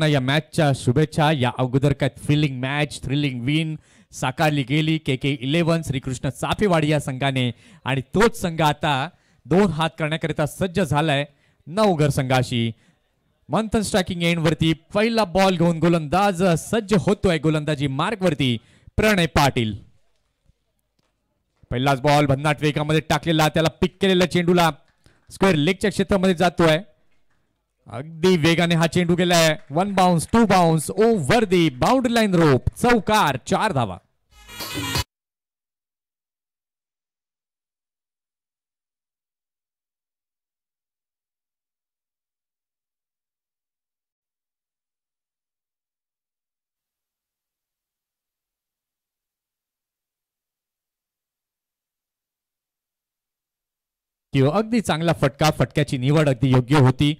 या मॅचच्या शुभेच्छा. या अगोदर काय थ्रिलिंग मॅच, थ्रिलिंग विन साकारली गेली KK11 श्रीकृष्ण चाफेवाडी या संघाने आणि तोच संघ आता 2 हात करण्याकरिता सज्ज झालाय नवघर संघाशी. मंथन स्ट्रायकिंग एंड वरती पहिला बॉल घेऊन गोलंदाज सज्ज होतोय गोलंदाजी मार्क वरती प्रणय पाटील. पहिलाच बॉल भन्नाट वेगामध्ये टाकलेला, त्याला पिक केलेला चेंडूला स्क्वेअर लेगच्या क्षेत्रामध्ये जातोय. अगदी वेगाने हा चेंडू गेलाय. 1 bounce 2 bounce over the boundary line rope. चौकार, 4 धावा. अगदी चांगला फटका, फटक्याची निवड अगदी योग्य होती.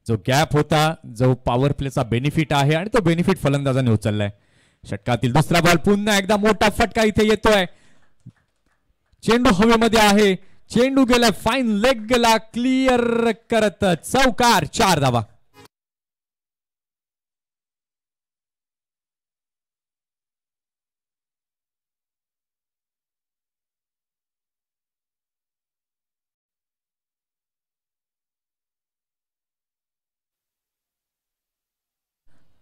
जो गॅप होता, जो पॉवर प्लेचा बेनिफिट आहे आणि तो बेनिफिट फलंदाजाने उचललाय. षटकातील दुसरा बॉल, पुन्हा एकदा मोठा फटका इथे येतोय. चेंडू हवेमध्ये आहे, चेंडू गेलाय, फाईन लेग गेला, क्लिअर करत चौकार, 4 धावा.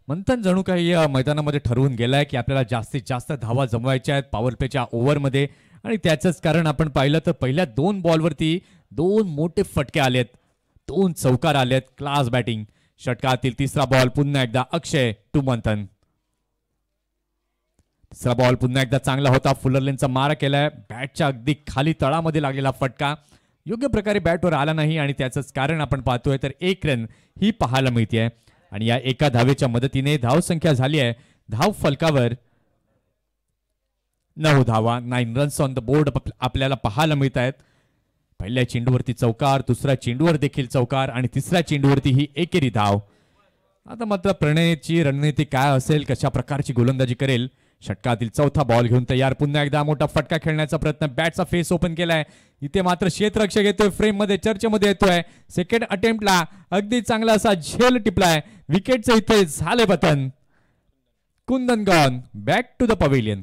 मंथन जणू काही या मैदानामध्ये ठरवून गेलाय की आपल्याला जास्तीत जास्त धावा जमवायच्या आहेत पॉवर प्लेच्या ओव्हरमध्ये आणि त्याचंच कारण आपण पाहिलं तर पहिल्या 2 बॉलवरती 2 मोठे फटके आलेत, 2 चौकार आलेत. Class batting. षटकातील तिसरा बॉल पुन्हा एकदा अक्षय टू मंथन. तिसरा बॉल पुन्हा एकदा चांगला होता, फुलरलेनचा मारा केलाय. बॅटच्या अगदी खाली तळामध्ये लागलेला फटका योग्य प्रकारे बॅटवर आला नाही आणि त्याचंच कारण आपण पाहतोय तर 1 रन ही पाहायला मिळते. आणि या एका धावेच्या मदतीने धावसंख्या झाली आहे धाव फलकावर 9 धावा. 9 रन्स ऑन द बोर्ड आपल्याला पाहायला मिळत आहेत. पहिल्या चेंडूवरती चौकार, दुसऱ्या चेंडूवर देखील चौकार आणि तिसऱ्या चेंडूवरती ही एकेरी धाव. आता मात्र प्रणयची रणनीती काय असेल, कशा प्रकारची गोलंदाजी करेल. षटकातील चौथा बॉल घेऊन तयार. पुन्हा एकदा मोठा फटका खेळण्याचा प्रयत्न. बॅटचा फेस ओपन केलाय. इथे मात्र क्षेत्ररक्षक येतोय, फ्रेम मध्ये चर्चेमध्ये येतोय. सेकंड अटेम्प्टला अगदी चांगला असा झेल टिपलाय. विकेटचं इथे झाले पतन. Kundan gone back to the pavilion.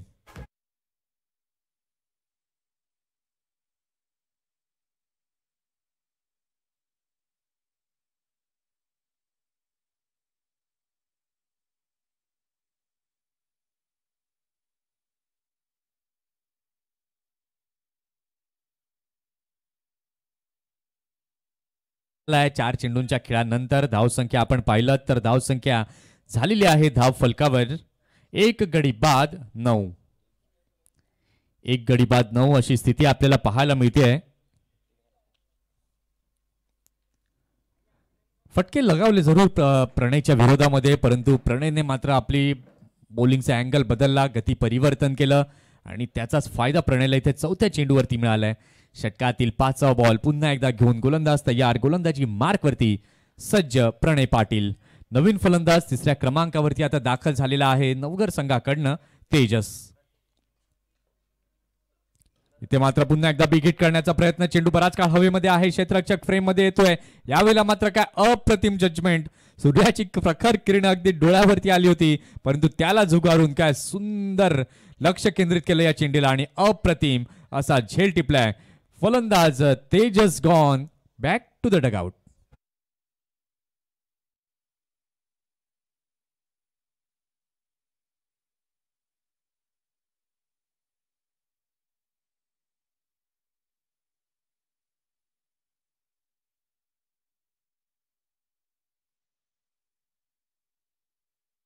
चार चेंडूंच्या खेळानंतर धावसंख्या आपण पाहिलं तर धावसंख्या झालेली आहे धाव फलकावर 1 गडी बाद 9. 1 गडी बाद 9 अशी स्थिती आपल्याला पाहायला मिळते. फटके लगावले जरूर प्रणयच्या विरोधामध्ये, परंतु प्रणयने मात्र आपली बॉलिंगचा अँगल बदलला, गती परिवर्तन केलं आणि त्याचाच फायदा प्रणयला इथे चौथ्या चेंडूवरती मिळालाय. षटकातील 5वा बॉल पुन्हा एकदा घेऊन गोलंदाज तयार. गोलंदाजी मार्कवरती सज्ज प्रणय पाटील. नवीन फलंदाज 3ऱ्या क्रमांकावरती आता दाखल झालेला आहे नवघर संघाकडनं तेजस. इथे मात्र पुन्हा एकदा बिग हिट करण्याचा प्रयत्न. चेंडू बराच काळ हवेमध्ये आहे, क्षेत्ररक्षक फ्रेम मध्ये येतोय. यावेळेला मात्र काय अप्रतिम जजमेंट. सूर्याची प्रखर किरण अगदी डोळ्यावरती आली होती, परंतु त्याला झुगारून काय सुंदर लक्ष केंद्रित केलं या चेंडूला आणि अप्रतिम असा झेल टिपलाय. फलंदाज Tejas gone back to the dugout.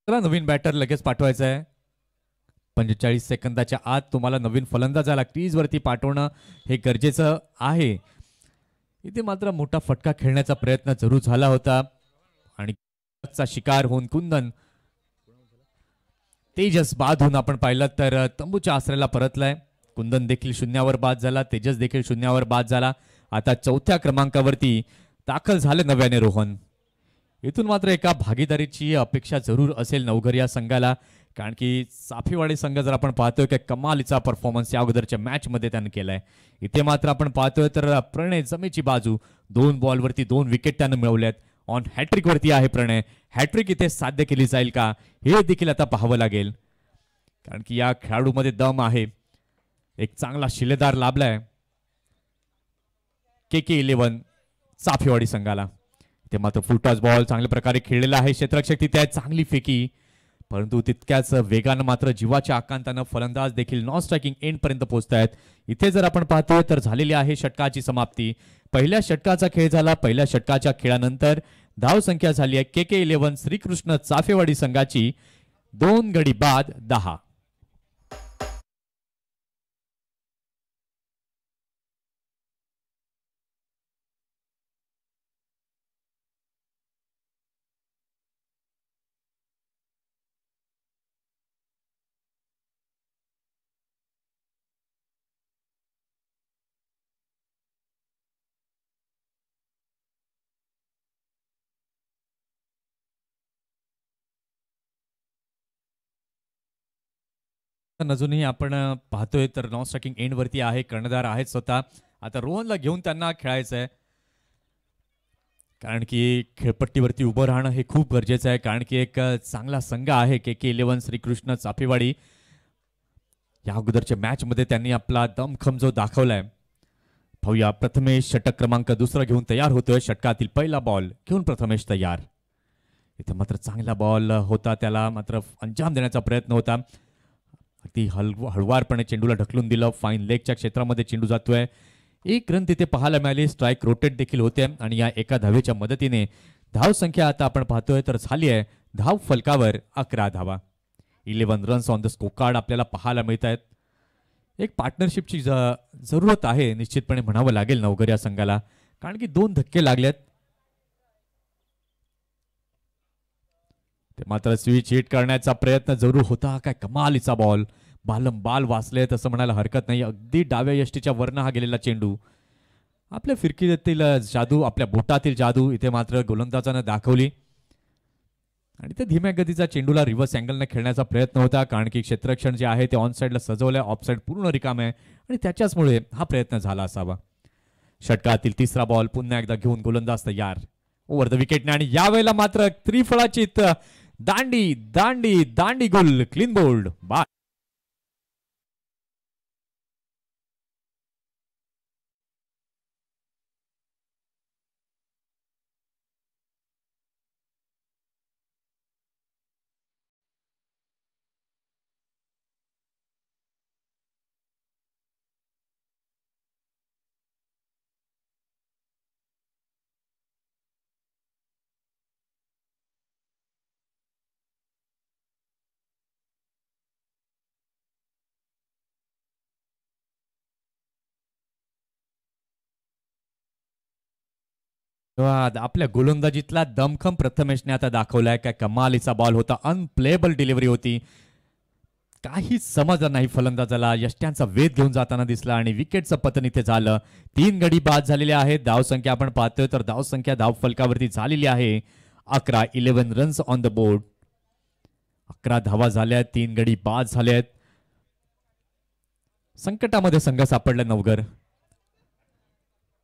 नवीन बॅटर लगेच पाठवायचा आहे. 45 सेकंदाच्या आत तुम्हाला नवीन फलंदाजाला क्रीज वरती पाठवणं हे गरजेचं आहे. इथे मात्र मोठा फटका खेळण्याचा प्रयत्न जरूर झाला होता आणि शिकार होऊन कुंदन तेजस बाद होऊन आपण पाहिलं तर तंबूच्या आसऱ्याला परतलाय. कुंदन देखील शून्यावर बाद झाला, तेजस देखील शून्यावर बाद झाला. आता चौथ्या क्रमांकावरती दाखल झाले नव्याने रोहन. इथून मात्र एका भागीदारीची अपेक्षा जरूर असेल नवघर या संघाला, कारण की चाफेवाडी संघ जर आपण पाहतोय की कमालीचा परफॉर्मन्स या अगोदरच्या मॅच मध्ये त्याने केलाय. इथे मात्र आपण पाहतोय तर प्रणय जमेची बाजू 2 बॉलवरती 2 विकेट त्याने मिळवल्यात. ऑन हॅट्रिक वरती आहे प्रणय. हॅट्रिक इथे साध्य केली जाईल का हे देखील आता पाहावं लागेल, कारण की या खेळाडूमध्ये दम आहे. एक चांगला शिलेदार लाभलाय KK11 चाफेवाडी संघाला. ते मात्र फुलटॉस बॉल चांगल्या प्रकारे खेळलेला आहे. क्षेत्ररक्षक तिथे आहे, चांगली फेकी, परंतु तितक्याच वेगानं मात्र जीवाच्या आकांतानं फलंदाज देखील नॉन स्ट्रायकिंग एंड पर्यंत पोहोचतायत. इथे जर आपण पाहतोय तर झालेली आहे षटकाची समाप्ती. पहिल्या षटकाचा खेळ झाला. पहिल्या षटकाच्या खेळानंतर धाव संख्या झाली आहे KK11 श्रीकृष्ण चाफेवाडी संघाची 2 गडी बाद 10. अजूनही आपण पाहतोय तर नॉन स्ट्रायकिंग एंड वरती आहे, कर्णधार आहेत स्वतः. आता रोहनला घेऊन त्यांना खेळायचं आहे, कारण की खेळपट्टीवरती उभं राहणं हे खूप गरजेचं आहे, कारण की एक चांगला संघ आहे KK11 श्रीकृष्ण चाफेवाडी. या अगोदरच्या मॅच मध्ये त्यांनी आपला दमखम जो दाखवलाय. पाहूया, प्रथमेश षटक क्रमांक दुसरा घेऊन तयार होतोय. षटकातील पहिला बॉल घेऊन प्रथमेश तयार. इथे मात्र चांगला बॉल होता, त्याला मात्र अंजाम देण्याचा प्रयत्न होता. अगदी हळवारपणे चेंडूला ढकलून दिलं. फाईन लेगच्या क्षेत्रामध्ये चेंडू जातोय. एक रन तिथे पाहायला मिळाली. स्ट्राईक रोटेट देखील होते आणि या एका धावेच्या मदतीने धाव संख्या आता आपण पाहतोय तर झाली आहे धाव फलकावर 11 धावा. 11 runs on the score card आपल्याला पाहायला मिळत आहेत. एक पार्टनरशिपची जरूरत आहे निश्चितपणे म्हणावं लागेल नवघर या संघाला, कारण की 2 धक्के लागलेत. ते मात्र स्विच हिट करण्याचा प्रयत्न जरूर होता. काय कमालीचा बॉल, बाल वाचले तसं म्हणायला हरकत नाही. अगदी डाव्या यष्टीच्या वरनं हा गेलेला चेंडू. आपल्या फिरकीतील जादू, आपल्या बोटातील जादू इथे मात्र गोलंदाजानं दाखवली आणि ते धीम्या गतीचा चेंडूला रिव्हर्स अँगलने खेळण्याचा प्रयत्न होता, कारण की क्षेत्ररक्षण जे आहे ते ऑन साईडला सजवलंय, ऑफ साईड पूर्ण रिकाम आहे आणि त्याच्याचमुळे हा प्रयत्न झाला असावा. षटकातील तिसरा बॉल पुन्हा एकदा घेऊन गोलंदाज तयार ओव्हर द विकेटने आणि यावेळेला मात्र त्रिफळाची दांडी दांडी दांडी गोल, क्लीन बोल्ड बा. आपल्या गोलंदाजीतला दमखम प्रथमेशने आता दाखवलाय. काय कमालीचा बॉल होता, अनप्लेबल डिलिव्हरी होती. काहीच समजलं नाही फलंदाजाला. यष्ट्यांचा वेध घेऊन जाताना दिसला आणि विकेटचं पतन इथे झालं. 3 गडी बाद झालेले आहेत. धावसंख्या आपण पाहतोय तर धावसंख्या धाव फलकावरती झालेली आहे 11. 11 रन्स ऑन द बोर्ड. 11 धावा झाल्या, 3 गडी बाद झाले आहेत. संकटामध्ये संघ सापडला नवघर.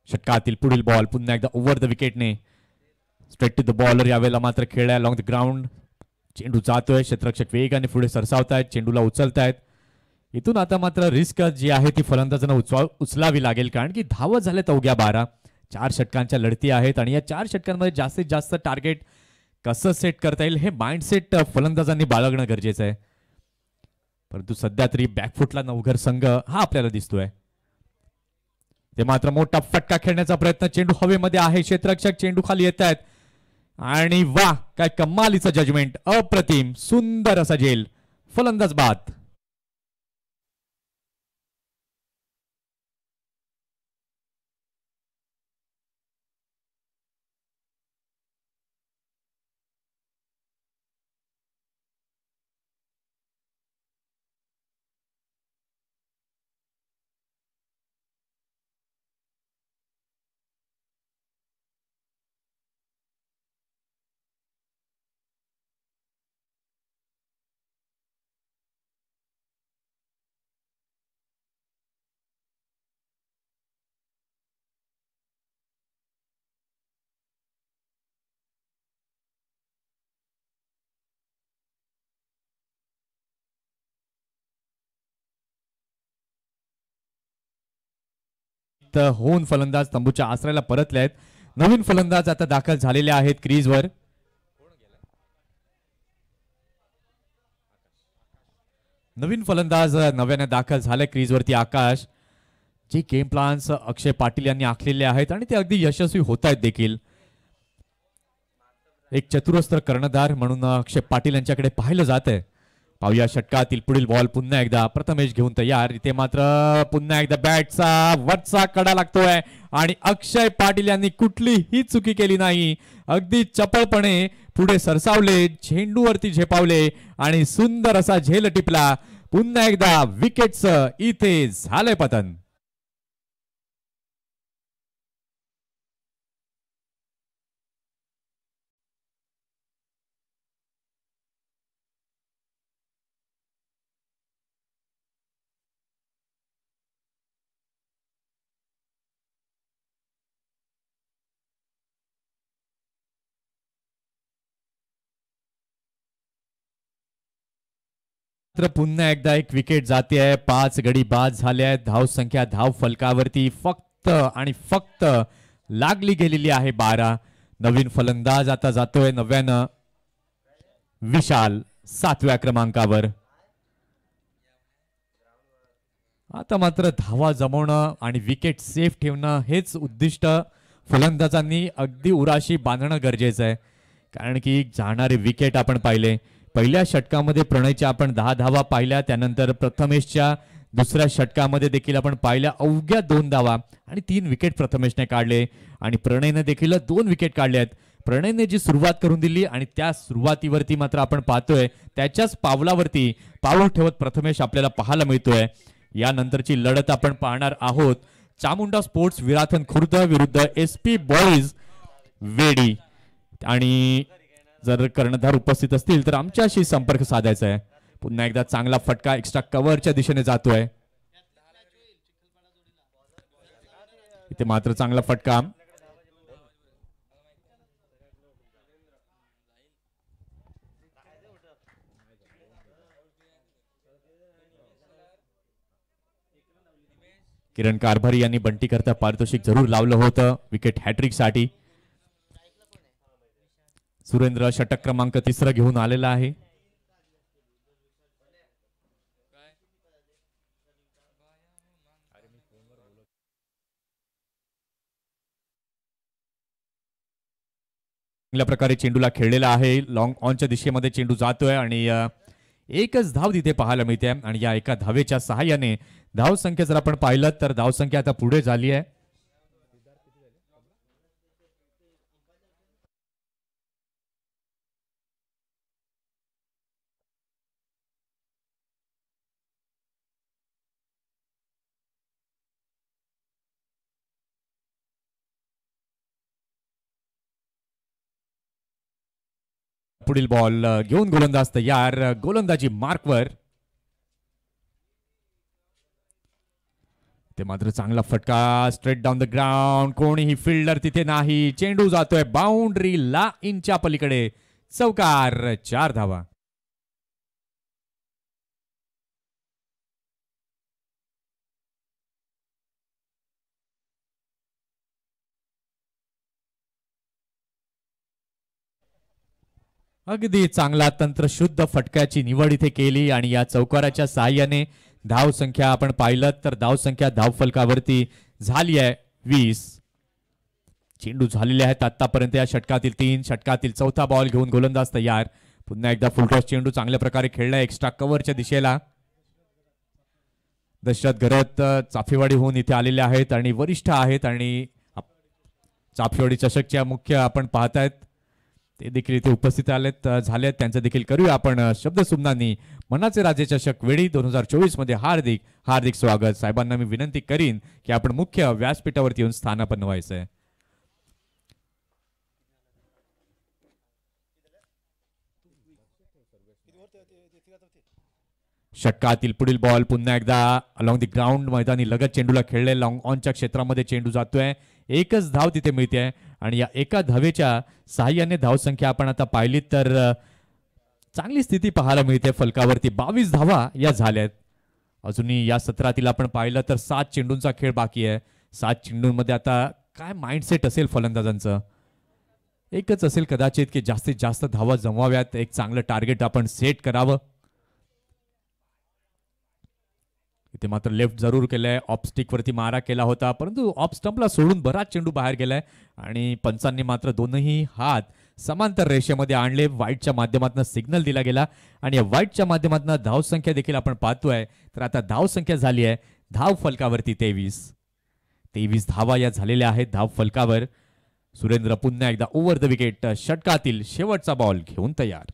षटकातील पुढील बॉल पुन्हा एकदा ओव्हर द विकेटने स्ट्रेट टू द बॉलर. यावेळेला मात्र खेळलाय अलॉंग द ग्राउंड. चेंडू जातोय, क्षेत्ररक्षक वेगाने पुढे सरसावतायत, चेंडूला उचलतायत. इथून आता मात्र रिस्क जी आहे ती फलंदाजांना उचलावी लागेल, कारण की धावा झाल्यात अवघ्या 12. 4 षटकांच्या लढती आहेत आणि या 4 षटकांमध्ये जास्तीत जास्त टार्गेट कसं सेट करता येईल हे माइंडसेट फलंदाजांनी बाळगणं गरजेचं आहे. परंतु सध्या तरी बॅकफुटला नवघर संघ हा आपल्याला दिसतोय. ते मात्र मोठा फटका खेळण्याचा प्रयत्न, चेंडू हवेमध्ये आहे, क्षेत्ररक्षक चेंडू खाली येत आहेत आणि वा, काय कमालीचं जजमेंट, अप्रतिम सुंदर असा झेल, फलंदाज बाद. विचलित होऊन फलंदाज तंबूच्या आसऱ्याला परतले आहेत. नवीन फलंदाज आता दाखल झालेले आहेत क्रीजवर. नवीन फलंदाज नव्याने दाखल झाले क्रीजवरती आकाश. जे गेम प्लान्स अक्षय पाटील यांनी आखलेले आहेत आणि ते अगदी यशस्वी होत आहेत देखील. एक चतुरस्त्र कर्णधार म्हणून अक्षय पाटील यांच्याकडे पाहिलं जात आहे. पाहूया षटकातील पुढील बॉल पुन्हा एकदा प्रथमेश घेऊन तयार. इथे मात्र पुन्हा एकदा बॅटचा वरचा कडा लागतोय आणि अक्षय पाटील यांनी कुठलीही चुकी केली नाही. अगदी चपळपणे पुढे सरसावले, झेंडूवरती झेपावले आणि सुंदर असा झेल टिपला. पुन्हा एकदा विकेटचं इथे झालंय पतन. पुन्हा एकदा एक विकेट जाते आहे. 5 गडी बाद झाले आहेत. धाव संख्या धाव फलकावरती फक्त आणि फक्त लागली गेलेली आहे 12. नवीन फलंदाज आता जातोय नव्यानं विशाल 7व्या क्रमांकावर. आता मात्र धावा जमवणं आणि विकेट सेफ ठेवणं हेच उद्दिष्ट फलंदाजांनी अगदी उराशी बांधणं गरजेचं आहे. कारण की जाणारे विकेट आपण पाहिले. पहिल्या षटकामध्ये प्रणयच्या आपण 10 धावा पाहिल्या. त्यानंतर प्रथमेशच्या दुसऱ्या षटकामध्ये देखील आपण पाहिल्या अवघ्या 2 धावा आणि 3 विकेट प्रथमेशने काढले आणि प्रणयने देखील 2 विकेट काढले आहेत. प्रणयने जी सुरुवात करून दिली आणि त्या सुरुवातीवरती मात्र आपण पाहतोय त्याच्याच पावलावरती पाऊल ठेवत प्रथमेश आपल्याला पाहायला मिळतोय. यानंतरची लढत आपण पाहणार आहोत चामुंडा स्पोर्ट्स विराथन खुर्द विरुद्ध SP बॉईज वेडी. आणि जर कर्णधार उपस्थित असतील तर आमच्याशी संपर्क साधायचा आहे. पुन्हा एकदा चांगला फटका एक्स्ट्रा कव्हरच्या दिशेने जातोय. इथे मात्र चांगला फटका. किरण कारभारी यांनी बंटी करता पारितोषिक जरूर लावलं होतं विकेट हॅट्रिक साठी. सुरेंद्र षटक क्रमांक 3 घेऊन आलेला आहे. चांगल्या प्रकारे चेंडूला खेळलेला आहे. लॉंग ऑनच्या दिशेमध्ये चेंडू जातोय आणि एकच धाव तिथे पाहायला मिळते. आणि या एका धावेच्या सहाय्याने धाव संख्या जर आपण पाहिलं तर धाव संख्या आता पुढे झाली आहे. पुढील बॉल घेऊन गोलंदाज तयार. गोलंदाजी मार्कवर. ते मात्र चांगला फटका स्ट्रेट डाऊन द ग्राउंड. कोणीही फिल्डर तिथे नाही. चेंडू जातोय बाउंड्री ला इंच्या पलीकडे. चौकार. 4 धावा. अगदी चांगला तंत्रशुद्ध फटक्याची निवड इथे केली आणि या चौकाराच्या सहाय्याने धाव संख्या आपण पाहिलं तर धाव संख्या धाव फलकावरती झाली आहे 20. चेंडू झालेले आहेत आतापर्यंत या षटकातील 3. षटकातील चौथा बॉल घेऊन गोलंदाज तयार. पुन्हा एकदा फुलटॉस चेंडू चांगल्या प्रकारे खेळलाय एक्स्ट्रा कव्हरच्या दिशेला. दशरथ घरत चाफेवाडी होऊन इथे आलेले आहेत आणि वरिष्ठ आहेत आणि चाफेवाडी चषकच्या मुख्य आपण पाहतायत ते देखील इथे उपस्थित आलेत झालेत. त्यांचं देखील करूया आपण शब्दसुमनांनी. मनाचे राजे चषक वेळी 2024 मध्ये हार्दिक हार्दिक स्वागत. साहेबांना मी विनंती करीन की आपण मुख्य व्यासपीठावरती येऊन स्थानापन्न व्हायचंय. षटकातील पुढील बॉल पुन्हा एकदा अलॉंग द ग्राउंड मैदानी लगत चेंडूला खेळले. लॉंग ऑनच्या क्षेत्रामध्ये चेंडू जातोय. एकच धाव तिथे मिळते आणि या एका धावेच्या सहाय्याने धाव संख्या आपण आता पाहिली तर चांगली स्थिती पाहायला मिळते फलकावरती. 22 धावा या झाल्यात. अजूनही या सत्रातील आपण पाहिलं तर 7 चेंडूंचा खेळ बाकी आहे. 7 चेंडूंमध्ये आता काय माइंडसेट असेल फलंदाजांचं? एकच असेल कदाचित की जास्तीत जास्त धावा जमवाव्यात, एक चांगलं टार्गेट आपण सेट करावं. इथे मात्र लेफ्ट जरूर केलंय, ऑफ स्टिक वरती मारा केला होता, परंतु ऑफ स्टंपला सोडून बराच चेंडू बाहेर गेलाय आणि पंचांनी मात्र दोनही हात समांतर रेषेमध्ये आणले. वाईटच्या माध्यमातून सिग्नल दिला गेला आणि या वाईटच्या माध्यमातून धावसंख्या देखील आपण पाहतोय. तर आता धावसंख्या झाली आहे धाव फलकावरती 23 धावा या झालेल्या आहेत धाव फलकावर. सुरेंद्र पुन्हा एकदा ओव्हर द विकेट, षटकातील शेवटचा बॉल घेऊन तयार.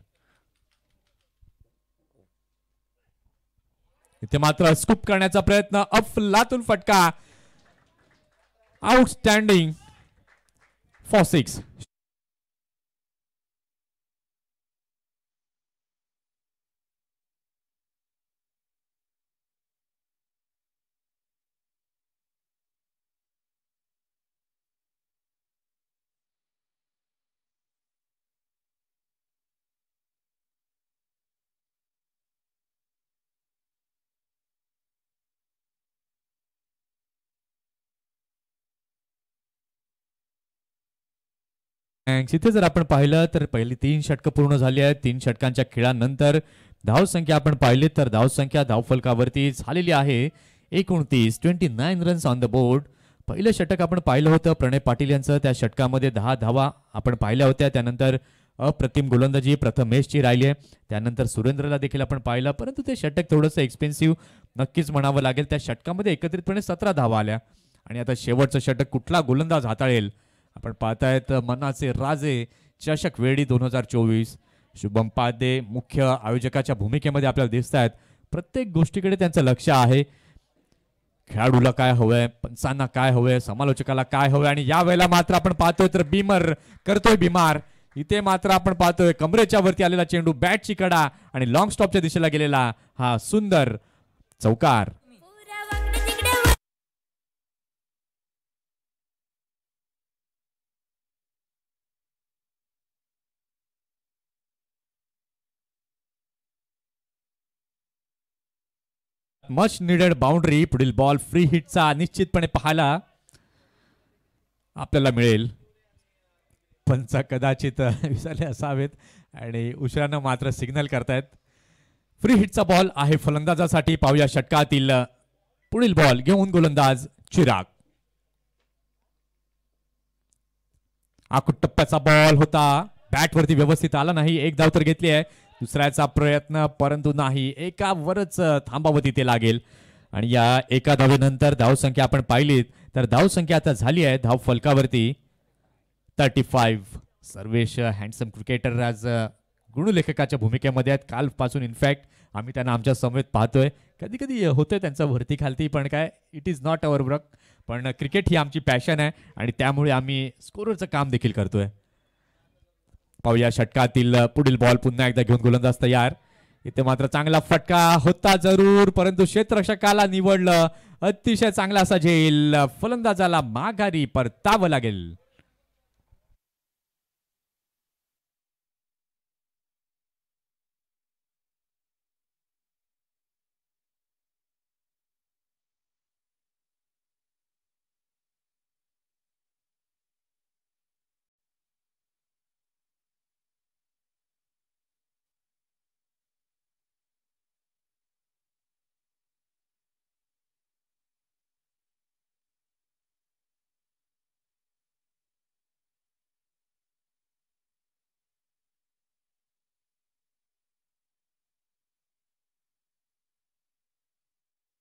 इथे मात्र स्कूप करण्याचा प्रयत्न, अफलातून फटका, आउटस्टँडिंग फॉर 6. इथे जर आपण पाहिलं तर पहिली 3 षटकं पूर्ण झाली आहेत. 3 षटकांच्या खेळानंतर धावसंख्या आपण पाहिली तर धावसंख्या धावफलकावरती झालेली आहे 29 रन्स ऑन द बोर्ड. पहिलं षटक आपण पाहिलं होतं प्रणय पाटील यांचं, त्या षटकामध्ये 10 धावा आपण पाहिल्या होत्या. त्यानंतर अप्रतिम गोलंदाजी प्रथमेशची राहिली आहे. त्यानंतर सुरेंद्रला देखील आपण पाहिलं, परंतु ते षटक थोडंसं एक्सपेन्सिव्ह नक्कीच म्हणावं लागेल. त्या षटकामध्ये एकत्रितपणे 17 धावा आल्या आणि आता शेवटचं षटक कुठला गोलंदाज हाताळेल? आपण पाहतायत मनाचे राजे चषक वेळी 2024. शुभम पादे मुख्य आयोजकाच्या भूमिकेमध्ये आपल्याला दिसत आहेत. प्रत्येक गोष्टीकडे त्यांचं लक्ष आहे. खेळाडूला काय हवंय, पंचांना काय हवंय, समालोचकाला काय हवंय आणि या वेळेला मात्र आपण पाहतोय तर बीमर करतोय बिमार. इथे मात्र आपण पाहतोय कमरेच्या वरती आलेला चेंडू, बॅटची कडा आणि लॉंग स्टॉपच्या दिशेला गेलेला हा सुंदर चौकार. Much needed boundary. पुढील बॉल फ्री हिटचा निश्चितपणे पाहायला आपल्याला मिळेल. पंच कदाचित विसरले असावेत आणि उशिरानं मात्र सिग्नल करतायत. फ्री हिटचा बॉल आहे फलंदाजासाठी. पाहूया षटकातील पुढील बॉल घेऊन गोलंदाज चिराग. आखूट टप्प्याचा बॉल होता, बॅटवरती व्यवस्थित आला नाही. एक धाव तर घेतली आहे, दुसऱ्याचा प्रयत्न परंतु नाही, एकावरच थांबावं तिथे लागेल. आणि या एका धावेनंतर धावसंख्या आपण पाहिलीत तर धावसंख्या आता झाली आहे धाव फलकावरती 35. सर्वेश हँडसम क्रिकेटर आज गुणलेखकाच्या भूमिकेमध्ये आहेत. कालपासून इनफॅक्ट आम्ही त्यांना आमच्या समवेत पाहतोय. कधी कधी होतोय त्यांचं वरती खालती, पण काय it is not our work. पण क्रिकेट ही आमची पॅशन आहे आणि त्यामुळे आम्ही स्कोररचं काम देखील करतोय. पाहूया षटकातील पुढील बॉल पुन्हा एकदा घेऊन गोलंदाज तयार. इथे मात्र चांगला फटका होता जरूर, परंतु क्षेत्ररक्षकाला निवडलं. अतिशय चांगला असा झेल, फलंदाजाला माघारी परतावं लागेल.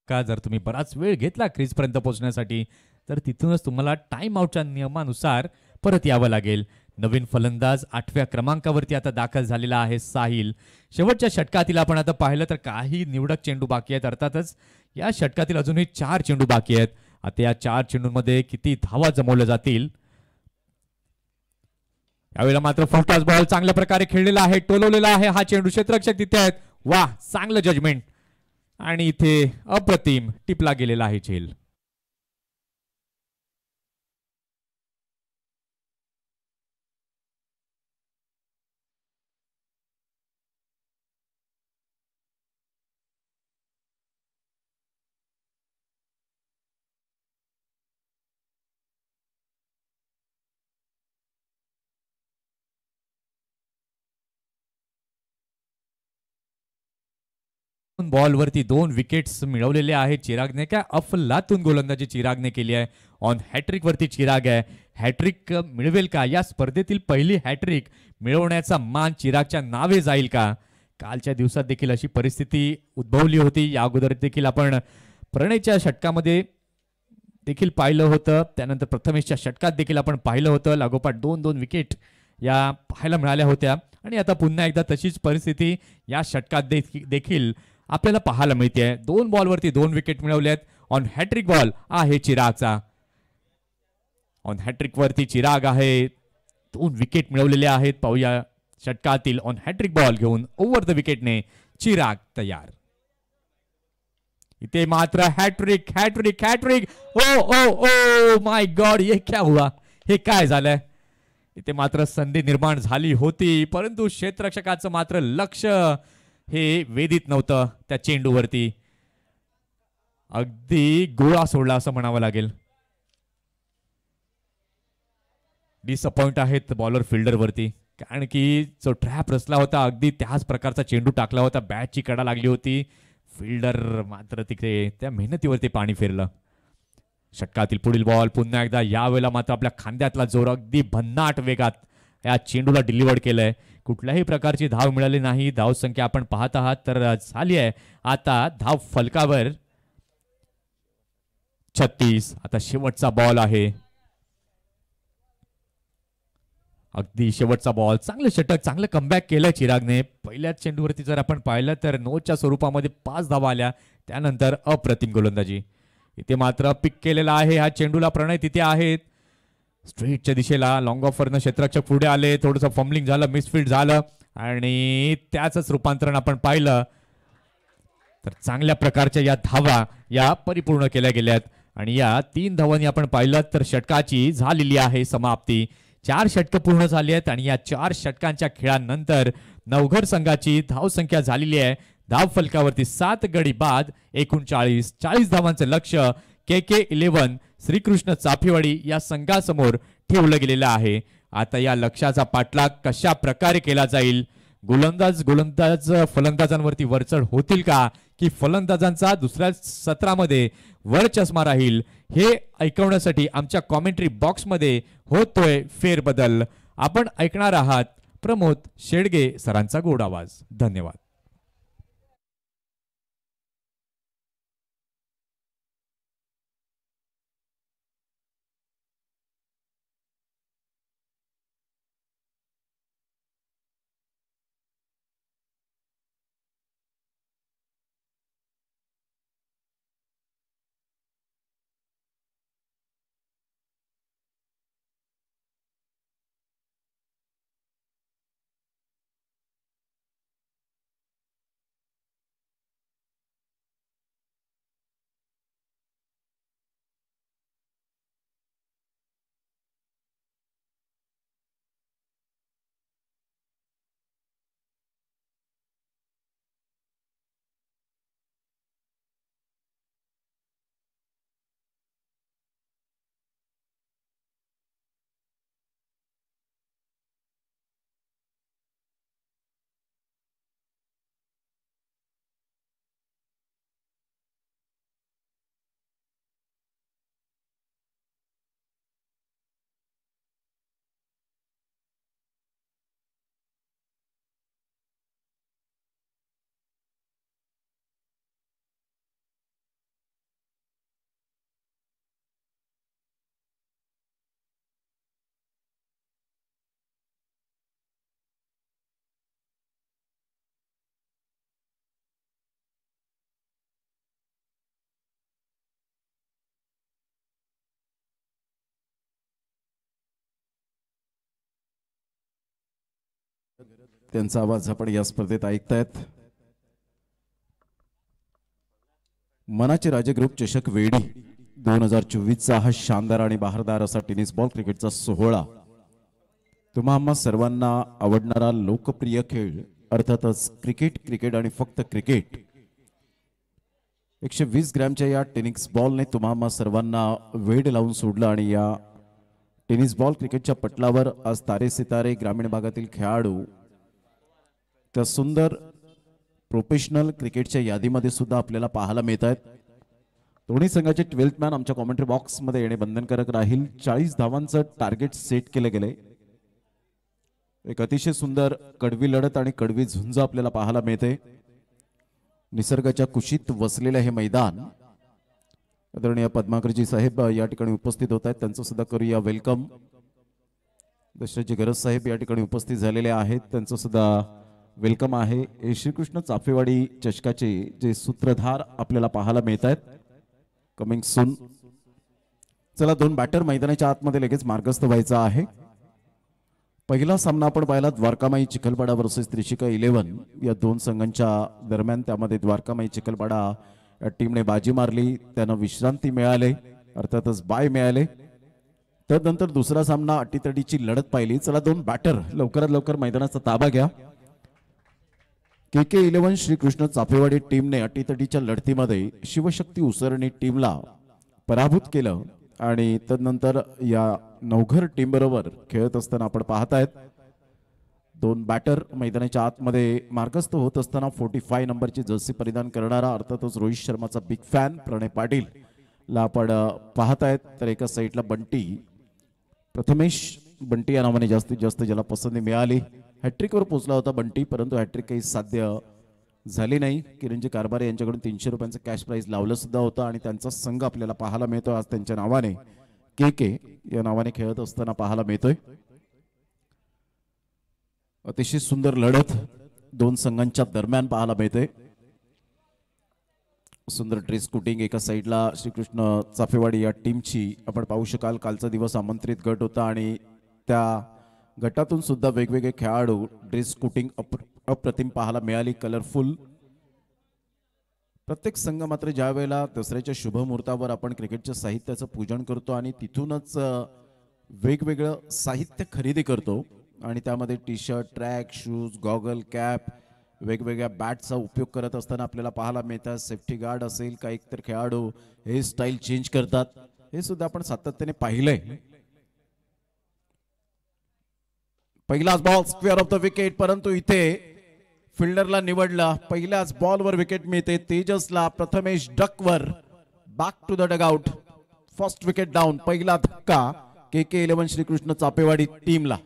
का जर तुम्ही बराच वेळ घेतला क्रीज पर्यंत पोहोचण्यासाठी तर तिथूनच तुम्हाला टाइम आउटच्या नियमानुसार परत यावं लागेल. नवीन फलंदाज 8व्या क्रमांकावरती आता दाखल झालेला आहे साहिल. शेवटच्या षटकातील आपण आता पाहिलं तर काही निवडक चेंडू बाकी आहेत. अर्थातच या षटकातील अजूनही 4 चेंडू बाकी आहेत. आता या 4 चेंडूंमध्ये किती धावा जमवल्या जातील? यावेळेला मात्र फुलटॉस बॉल चांगल्या प्रकारे खेळलेला आहे, टोलवलेला आहे हा चेंडू. क्षेत्ररक्षक तिथे आहेत. वाह, चांगलं जजमेंट आणि इथे अप्रतिम टिपला गेलेला आहे झेल. बॉलवरती 2 विकेट्स मिळवलेले आहेत चिरागने. काय अफलातून गोलंदाजी चिरागने केली आहे. ऑन हॅट्रिक वरती चिराग आहे. हॅट्रिक मिळवेल का? या स्पर्धेतील पहिली हॅट्रिक मिळवण्याचा मान चिरागच्या नावे जाईल का? कालच्या दिवसात देखील अशी परिस्थिती उद्भवली होती. या अगोदर देखील आपण प्रणयच्या षटकामध्ये देखील पाहिलं होतं. त्यानंतर प्रथमेशच्या षटकात देखील आपण पाहिलं होतं. लागोपाठ 2-2 विकेट या पाहायला मिळाल्या होत्या आणि आता पुन्हा एकदा तशीच परिस्थिती या षटकात देखील आपल्याला पाहायला मिळते. 2 बॉलवरती 2 विकेट मिळवल्यात. ऑन हॅट्रिक बॉल आहे चिरागचा. ऑन हॅट्रिक वरती चिराग आहे. 2 विकेट मिळवलेले आहेत. पाहूया षटकातील ऑन हॅट्रिक बॉल घेऊन ओव्हर द विकेटने चिराग तयार. इथे मात्र hattrick hattrick hattrick. Oh oh oh my god, हे क्या हुआ? हे काय झालंय? इथे मात्र संधी निर्माण झाली होती परंतु क्षेत्ररक्षकाचं मात्र लक्ष हे वेधित नव्हतं त्या चेंडूवरती. अगदी गोळा सोडला असं म्हणावं लागेल. डिसअपॉइंट आहेत बॉलर फिल्डर वरती कारण की जो ट्रॅप रचला होता अगदी त्याच प्रकारचा चेंडू टाकला होता. बॅटची कडा लागली होती. फिल्डर मात्र तिकडे त्या मेहनतीवरती पाणी फिरलं. षटकातील पुढील बॉल पुन्हा एकदा यावेळेला मात्र आपल्या खांद्यातला जोर अगदी भन्नाट वेगात या चेंडूला डिलिव्हर्ड केलंय. कुठल्याही प्रकारची धाव मिळाली नाही. धाव संख्या आपण पाहत आहात तर झाली आहे आता धाव फलकावर 36. आता शेवटचा बॉल आहे. अगदी शेवटचा बॉल. चांगलं षटक, चांगलं कमबॅक केलंय चिरागने. पहिल्याच चेंडूवरती जर आपण पाहिलं तर नोच्या स्वरूपामध्ये 5 धावा आल्या. त्यानंतर अप्रतिम गोलंदाजी. इथे मात्र पिक केलेला आहे हा चेंडूला. प्रणय तिथे आहेत स्ट्रेटच्या दिशेला. लॉंग ऑफरनं क्षेत्ररक्षक पुढे आले. थोडंसं फंबलिंग झालं, मिसफील्ड झालं आणि त्याच रूपांतरण आपण पाहिलं तर चांगल्या प्रकारच्या या धावा या परिपूर्ण केल्या गेल्यात आणि या 3 धावांनी आपण पाहिलं तर षटकाची झालेली आहे समाप्ती. 4 षटकं पूर्ण झाली आहेत आणि या 4 षटकांच्या खेळानंतर नवघर संघाची धावसंख्या झालेली आहे धाव फलकावरती 7 गडी बाद 39 धावांचं लक्ष KK11 श्रीकृष्ण चाफेवाडी या संघासमोर ठेवलं गेलेलं आहे. आता या लक्ष्याचा पाठलाग कशा प्रकारे केला जाईल? गोलंदाज फलंदाजांवरती वरचढ होतील का की फलंदाजांचा दुसऱ्या सत्रामध्ये वरचष्मा राहील? हे ऐकवण्यासाठी आमच्या कॉमेंट्री बॉक्समध्ये होतोय फेरबदल. आपण ऐकणार आहात प्रमोद शेडगे सरांचा गोड आवाज. धन्यवाद. त्यांचा आवाज आपण या स्पर्धेत ऐकतायत. मनाचे राजे ग्रुप चषक वेडी 2024चा हा शानदार आणि बहारदार असा टेनिस बॉल क्रिकेटचा सोहळा तुम्हा आम्हा सर्वांना आवडणारा लोकप्रिय खेळ अर्थातच क्रिकेट आणि फक्त क्रिकेट 120 ग्रॅमच्या या टेनिस बॉलने तुम्हा आम्हा सर्वांना वेड लावून सोडलं आणि या टेनिस बॉल क्रिकेटच्या पटलावर आज तारे सितारे ग्रामीण भागातील खेळाडू त्या सुंदर प्रोफेशनल क्रिकेटच्या यादीमध्ये सुद्धा आपल्याला पाहायला मिळत आहेत. दोन्ही संघाचे 12th मॅन आमच्या कॉमेंट्री बॉक्स मध्ये येणे बंधनकारक राहील. 40 धावांचं टार्गेट सेट केले गेले. एक अतिशय सुंदर कडवी लढत आणि कडवी झुंज आपल्याला पाहायला मिळते. निसर्गाच्या कुशीत वसलेलं हे मैदान. आदरणीय पद्माकरजी साहेब या ठिकाणी उपस्थित होत आहेत, त्यांचं सुद्धा करूया वेलकम. दशरथजी गरज साहेब या ठिकाणी उपस्थित झालेले आहेत, त्यांचं सुद्धा वेलकम आहे. हे श्रीकृष्ण चाफेवाडी चषकाचे जे सूत्रधार आपल्याला पाहायला मिळत आहेत, कमिंग सून. चला, 2 बॅटर मैदानाच्या आतमध्ये लगेच मार्गस्थ व्हायचा आहे. पहिला सामना आपण पाहिला द्वारकामाई चिखलपाडा वर्सेस त्रिशिका 11 या 2 संघांच्या दरम्यान. त्यामध्ये द्वारकामाई चिखलपाडा या टीमने बाजी मारली, त्यांना विश्रांती मिळाले, अर्थातच बाय मिळाले. त्यानंतर दुसरा सामना अटीतडीची लढत पाहिली. चला, 2 बॅटर लवकरात लवकर मैदानाचा ताबा घ्या. KK 11 श्रीकृष्ण चाफेवाडी टीमने अटीतडीच्या लढतीमध्ये शिवशक्ती उसरणी टीमला पराभूत केलं आणि त्यानंतर या नवघर टीम बरोबर खेळत असताना आपण पाहतायत 2 बॅटर मैदानाच्या आतमध्ये मार्गस्थ होत असताना 45 नंबरची जर्सी परिधान करणारा, अर्थातच रोहित शर्माचा बिग फॅन प्रणय पाटील ला आपण पाहतायत. तर एका साईडला बंटी, प्रथमेश बंटी या नावाने जास्तीत जास्त ज्याला पसंती मिळाली. हॅट्रिकवर पोहोचला होता बंटी, परंतु हॅट्रिक काही साध्य झाली नाही. किरणजी कारभारे यांच्याकडून 300 रुपयांचं कॅश प्राइज लावलं सुद्धा होतं आणि त्यांचा संघ आपल्याला पाहायला मिळतोय आज त्यांच्या नावाने, KK या नावाने खेळत असताना पाहायला मिळतोय. अतिशय सुंदर लढत 2 संघांच्या दरम्यान पाहायला मिळते. सुंदर ड्रेस कोटिंग एका साईडला श्रीकृष्ण चाफेवाडी या टीमची आपण पाहू शकाल. कालचा दिवस आमंत्रित गट होता आणि त्या गटातून सुद्धा वेगवेगळे खेळाडू ड्रेस कोटिंग अप्रतिम पाहायला मिळाली, कलरफुल. प्रत्येक संघ मात्र ज्या वेळेला दसऱ्याच्या शुभ मुहूर्तावर आपण क्रिकेटच्या साहित्याचं पूजन करतो आणि तिथूनच वेगवेगळं साहित्य खरेदी करतो आणि त्यामध्ये T shirt, track shoes, goggle, cap, वेगवेगळ्या बॅटचा उपयोग करत असताना आपल्याला पाहायला मिळतात. सेफ्टी गार्ड असेल, काही तर खेळाडू हे स्टाईल चेंज करतात, हे सुद्धा आपण सातत्याने पाहिलंय. पहिलाच ball square off the wicket, परंतु इथे फिल्डरला निवडला. पहिल्याच बॉलवर विकेट मिळते तेजसला. प्रथमेश डकवर back to the dugout. First wicket down. पहिला धक्का KK 11 श्रीकृष्ण चापेवाडी टीमला.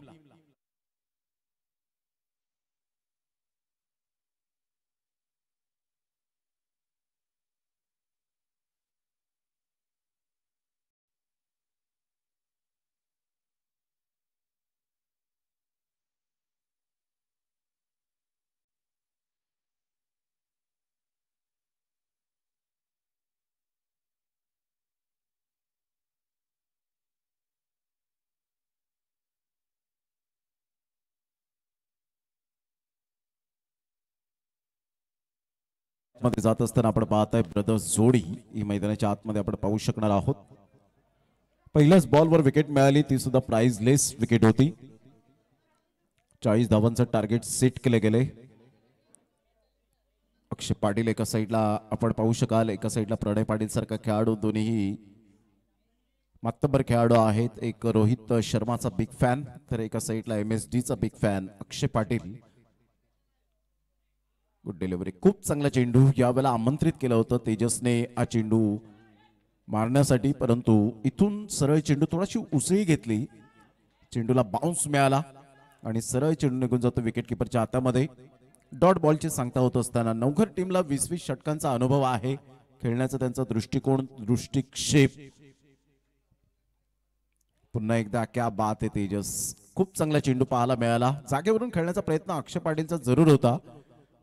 मध्ये जात असताना आपण पाहताय ब्रदर्स जोडी ही मैदानाच्या आतमध्ये आपण पाहू शकणार आहोत. पहिल्याच बॉलवर विकेट मिळाली, ती सुद्धा प्राइजलेस विकेट होती. 40 धावांचं टार्गेट सेट केले गेले. अक्षय पाटील एका साईडला आपण पाहू शकाल, एका साईडला प्रणय पाटील सारखा खेळाडू, दोन्ही मातब्बर खेळाडू आहेत. एक रोहित शर्माचा बिग फॅन, तर एका साईडला MSD चा बिग फॅन अक्षय पाटील. गुड डिलिव्हरी, खूप चांगला चेंडू यावेळेला आमंत्रित केलं होतं तेजसने हा चेंडू मारण्यासाठी, परंतु इथून सरळ चेंडू थोडीशी उसळी घेतली, चेंडूला बाउन्स मिळाला आणि सरळ चेंडू निघून जातो विकेट किपरच्या हातामध्ये. डॉट बॉलची सांगता होत असताना नवघर टीमला 20-20 षटकांचा अनुभव आहे. खेळण्याचा त्यांचा दृष्टिकोन, दृष्टिक्षेप पुन्हा एकदा क्या बात आहे तेजस. खूप चांगला चेंडू पाहायला मिळाला. जागेवरून खेळण्याचा प्रयत्न अक्षय पाटीलचा जरूर होता.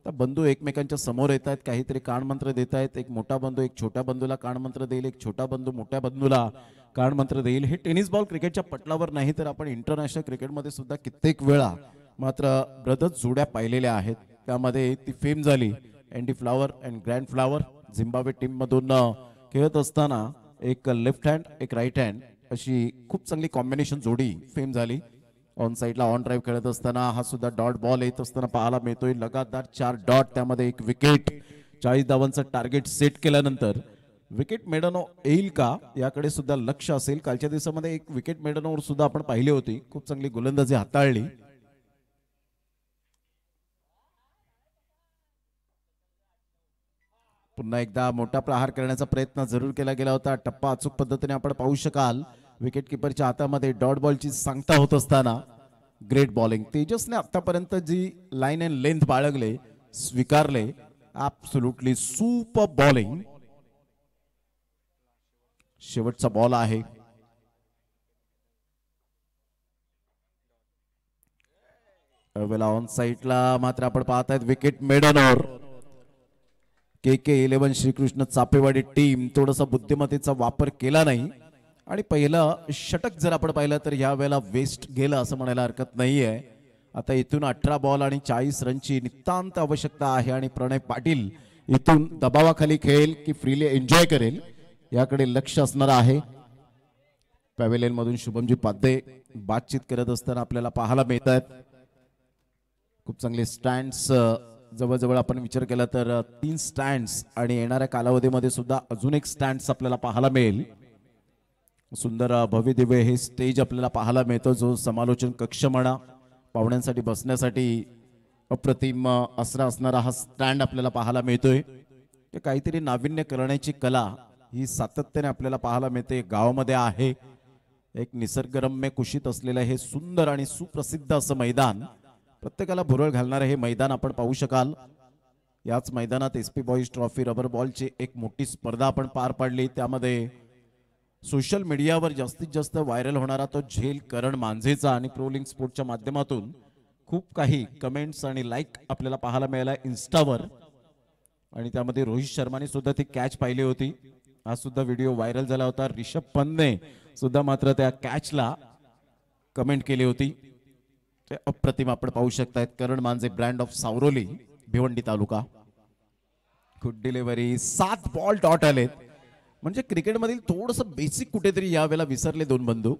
बंधू एकमेकांच्या समोर येत आहेत, काहीतरी कानमंत्र देत आहेत. एक मोठा बंधू एक छोट्या बंधूला कानमंत्र देईल, एक छोटा बंधू मोठ्या बंधूला कानमंत्र देईल. हे टेनिस बॉल क्रिकेटच्या पटलावर नाही तर आपण इंटरनॅशनल क्रिकेटमध्ये सुद्धा कित्येक वेळा मात्र ब्रदर्स जोड्या पाहिलेल्या आहेत. त्यामध्ये ती फेम झाली. Andy flower and grand flower Zimbabwe team मधून खेळत असताना एक लेफ्ट हँड एक राईट हँड अशी खूप चांगली कॉम्बिनेशन जोडी फेम झाली. ऑन साइडला ऑन ड्राईव्ह खेळत असताना हा सुद्धा डॉट बॉल येत असताना पाहायला मिळतोय. लगातार 4 डॉट, त्यामध्ये एक विकेट. 40 धावांचं टार्गेट सेट केल्यानंतर विकेट मेडनो येईल का याकडे सुद्धा लक्ष असेल. कालच्या दिवसामध्ये एक विकेट मेडनोवर सुद्धा आपण पाहिली होती, खूप चांगली गोलंदाजी हाताळली. पुन्हा एकदा मोठा प्रहार करण्याचा प्रयत्न जरूर केला गेला होता. टप्पा अचूक पद्धतीने आपण पाहू शकाल. विकेट किपरच्या हातामध्ये डॉट बॉलची सांगता होत असताना ग्रेट बॉलिंग. तेजसने आतापर्यंत जी लाईन अँड लेंथ बाळगले, स्वीकारले, ऍब्सोल्युटली सुपर बॉलिंग. शेवटचा बॉल आहे. वेला ऑन साईडला मात्र आपण पाहत आहेत विकेट मेडनवर KK11 श्रीकृष्ण चापेवाडी टीम थोडासा बुद्धिमत्तेचा वापर केला नाही आणि पहिलं षटक जर आपण पाहिलं तर या वेळेला वेस्ट गेलं असं म्हणायला हरकत नाहीये. आता इथून 18 बॉल आणि 40 रनची नितांत आवश्यकता आहे आणि प्रणय पाटील इथून दबावाखाली खेळेल की फ्रीली एन्जॉय करेल याकडे लक्ष असणार आहे. पॅव्हेलियन मधून शुभमजी पाध्ये बातचीत करत असताना आपल्याला पाहायला मिळत आहेत. खूप चांगले स्टँड्स, जवळजवळ आपण विचार केला तर 3 स्टँड्स आणि येणाऱ्या कालावधीमध्ये सुद्धा अजून एक स्टँड्स आपल्याला पाहायला मिळेल. सुंदर भव्य दिव्य हे स्टेज आपल्याला पाहायला मिळतो, जो समालोचन कक्ष म्हणा, पाहुण्यांसाठी बसण्यासाठी अप्रतिम असणारा हा स्टँड आपल्याला पाहायला मिळतोय. काहीतरी नाविन्य करण्याची कला ही सातत्याने आपल्याला पाहायला मिळते. गावामध्ये आहे एक निसर्गरम्य कुशीत असलेलं हे सुंदर आणि सुप्रसिद्ध असं मैदान, प्रत्येकाला भुरळ घालणारे हे मैदान आपण पाहू शकाल. याच मैदानात SP बॉईज ट्रॉफी रबर बॉलची एक मोठी स्पर्धा आपण पार पाडली. त्यामध्ये सोशल मीडियावर जास्तीत जास्त व्हायरल होणारा तो झेल करण मांझेचा आणि प्रोलिंग स्पोर्टच्या माध्यमातून खूप काही कमेंट्स आणि लाईक आपल्याला पाहायला मिळाला इन्स्टावर. आणि त्यामध्ये रोहित शर्माने सुद्धा ती कॅच पाहिली होती. हा सुद्धा व्हिडिओ व्हायरल झाला होता. रिषभ पंतने सुद्धा मात्र त्या कॅचला कमेंट केली होती. ते अप्रतिम आपण पाहू शकतायत. Karan Manjhe brand of Savroli, Bhiwandi taluka. Good delivery. 7 ball dot आलेत. म्हणजे क्रिकेटमधील थोडंसं बेसिक कुठेतरी यावेळेला विसरले दोन बंधू.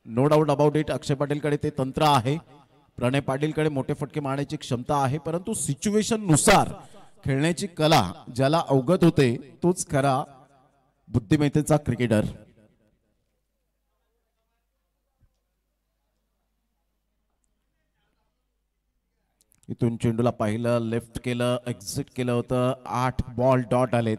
No doubt about it. Akshay पाटीलकडे ते तंत्र आहे, प्रणय पाटीलकडे मोठे फटके मारण्याची क्षमता आहे, परंतु सिच्युएशन नुसार खेळण्याची कला ज्याला अवगत होते तोच खरा बुद्धिमत्तेचा क्रिकेटर. इथून चेंडूला पाहिलं, लेफ्ट केलं, एक्झिट केलं होतं. 8 बॉल डॉट आलेत.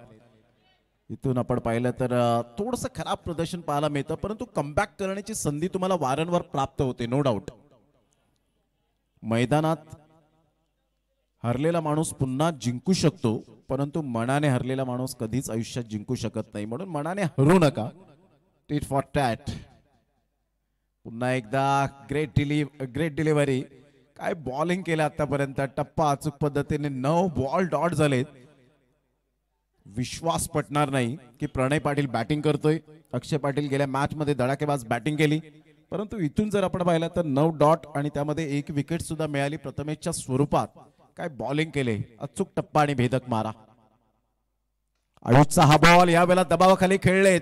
इथून आपण पाहिलं तर थोडंसं खराब प्रदर्शन पाहायला मिळतं, परंतु कमबॅक करण्याची संधी तुम्हाला वारंवार प्राप्त होते. नो डाऊट मैदानात हरलेला माणूस पुन्हा जिंकू शकतो, परंतु मनाने हरलेला माणूस कधीच आयुष्यात जिंकू शकत नाही. म्हणून मनाने हरू नका. Tit for tat. पुन्हा एकदा ग्रेट डिलिव्हरी. काय बॉलिंग केलं आतापर्यंत. टप्पा अचूक पद्धतीने 9 बॉल डॉट झालेत. विश्वास पटणार नाही की प्रणय पाटील बॅटिंग करतोय. अक्षय पाटील गेल्या मॅच मध्ये धडाकेबाज बॅटिंग केली, परंतु इथून जर आपण पाहिलं तर 9 डॉट आणि त्यामध्ये 1 विकेट सुद्धा मिळाली प्रथमेशच्या स्वरूपात. काय बॉलिंग केले. अचूक टप्पा आणि भेदक मारा. आयुषचा हा बॉल यावेळेला दबावाखाली खेळलेत.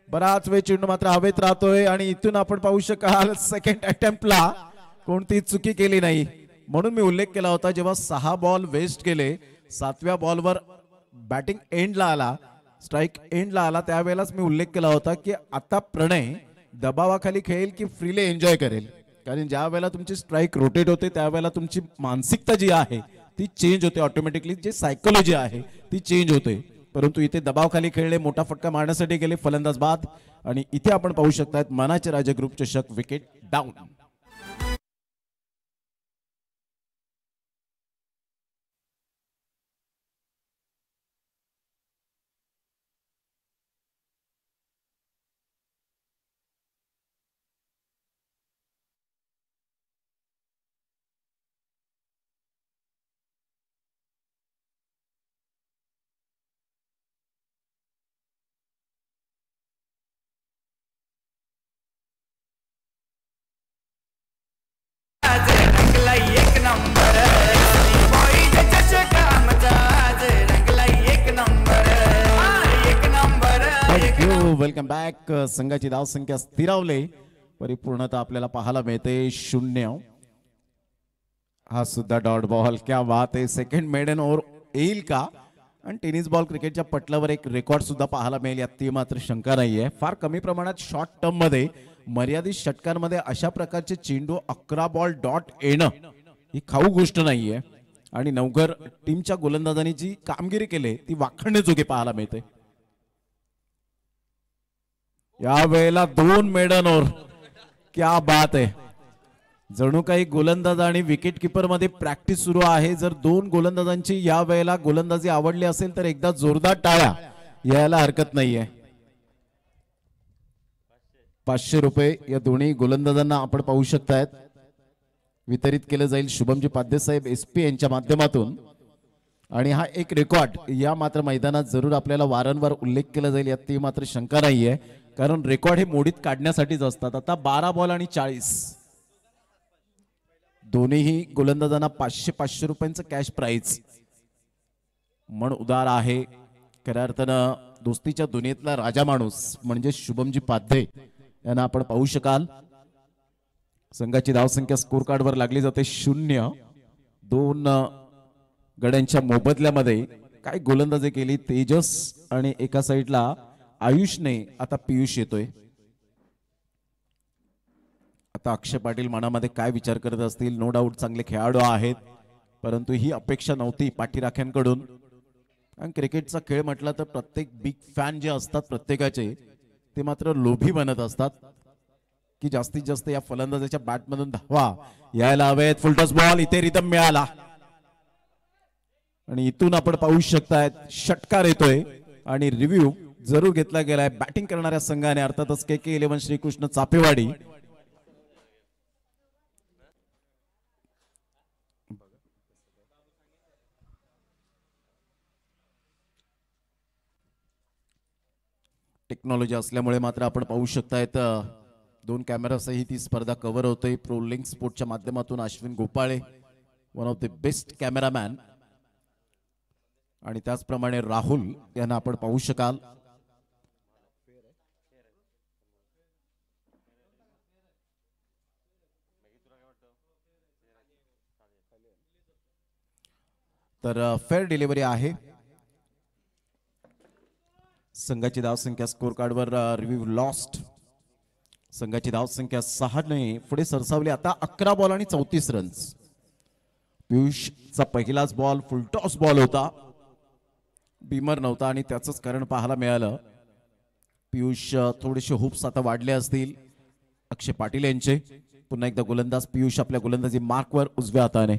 बराच वेळ चेंडू मात्र हवेत राहतोय आणि इथून आपण पाहू शकाल सेकंड अटेम्प्टला कोणती चुकी केली नाही. म्हणून मी उल्लेख केला होता, जेव्हा 6 बॉल वेस्ट केले, 7व्या बॉलवर बॅटिंग एंडला आला, स्ट्राइक एंडला आला, त्यावेळेलाच मी उल्लेख केला होता की आता प्रणय दबावाखाली खेळेल की फ्रीली एन्जॉय करेल. कारण ज्या वेळेला तुमची स्ट्राइक रोटेट होते त्यावेळेला तुमची मानसिकता जी आहे ती चेंज होते. ऑटोमॅटिकली जे सायकोलॉजी आहे ती चेंज होते. परंतु इथे दबावाखाली खेळले, मोठा फटका मारण्यासाठी गेले फलंदाज बाद. आणि इथे आपण पाहू शकतात मनाचे राजा ग्रुप चषक विकेट डाऊन. Welcome back. संघाची धाव संख्या स्थिरावले, परिपूर्णता आपल्याला पाहायला मिळते 0. हा सुद्धा डॉट बॉल. क्या बात आहे. सेकंड मेडन ओव्हर येईल का. आणि टेनिस बॉल क्रिकेटच्या पटलावर एक रेकॉर्ड सुद्धा पाहायला मिळेल, यात ती मात्र शंका नाहीये. फार कमी प्रमाणात शॉर्ट टर्म मध्ये मर्यादित षटकांमध्ये अशा प्रकारचे चेंडू 11 बॉल डॉट येणं ही खाऊ गोष्ट नाहीये. आणि नवघर टीमच्या गोलंदाजांनी जी कामगिरी केली ती वाखाणण्याजोगी पाहायला मिळते. या वेळेला 2 मेडनवर क्या बात आहे. जणू काही गोलंदाज आणि विकेट किपर मध्ये प्रॅक्टिस सुरू आहे. जर 2 गोलंदाजांची या वेळेला गोलंदाजी आवडली असेल तर एकदा जोरदार टाळ्या यायला हरकत नाहीये. 500 रुपये या दोन्ही गोलंदाजांना आपण पाहू शकतायत वितरित केलं जाईल शुभमजी पाध्ये SP यांच्या माध्यमातून. आणि हा एक रेकॉर्ड या मात्र मैदानात जरूर आपल्याला वारंवार उल्लेख केला जाईल यात ती मात्र शंका नाहीये, कारण रेकॉर्ड हे मोडीत काढण्यासाठीच असतात. आता 12 बॉल आणि 40 दोन्हीही गोलंदाजांना 500 रुपयांचं कॅश प्राइज. मन उदार आहे खऱ्या अर्थानं. दोस्तीच्या दुनियेतला राजा माणूस म्हणजे शुभमजी पाध्ये यांना आपण पाहू शकाल. संघाची धावसंख्या स्कोर कार्डवर लागली जाते 0. 2 गड्यांच्या मोबदल्यामध्ये काय गोलंदाजी केली तेजस आणि एका साईडला आयुषने. आता पियुष येतोय. आता अक्षय पाटील मनामध्ये काय विचार करत असतील. नो डाऊट चांगले खेळाडू आहेत, परंतु ही अपेक्षा नव्हती पाठीराख्यांकडून. आणि क्रिकेटचा खेळ म्हटला तर प्रत्येक बिग फॅन जे असतात प्रत्येकाचे ते मात्र लोभी बनत असतात की जास्तीत जास्त या फलंदाजाच्या बॅटमधून धावा यायला हवेत. फुलटॉस बॉल इथे रिदम मिळाला आणि इथून आपण पाहू शकताय षटकार येतोय आणि रिव्ह्यू जरूर घेतला गेलाय बॅटिंग करणाऱ्या संघाने, अर्थातच KK11 श्रीकृष्ण चापेवाडी. टेक्नॉलॉजी असल्यामुळे मात्र आपण पाहू शकतायत 2 कॅमेरासहित ही स्पर्धा कव्हर होते. प्रो लिंक स्पोर्टच्या माध्यमातून Ashwin Gopale one of the best cameraman आणि त्याचप्रमाणे राहुल यांना आपण पाहू शकाल. तर फेअर डिलिव्हरी आहे. संघाची धावसंख्या स्कोर कार्डवर रिव्ह्यू लॉस्ट. संघाची धावसंख्या 6 ने पुढे सरसावली. आता 11 बॉल आणि 34 रन्स. पियुषचा पहिलाच बॉल फुलटॉस बॉल होता, बीमर नव्हता आणि त्याचंच कारण पाहायला मिळालं. पियुष थोडेसे हुप्स आता वाढले असतील अक्षय पाटील यांचे. पुन्हा एकदा गोलंदाज पियुष आपल्या गोलंदाजी मार्कवर उजव्या हाताने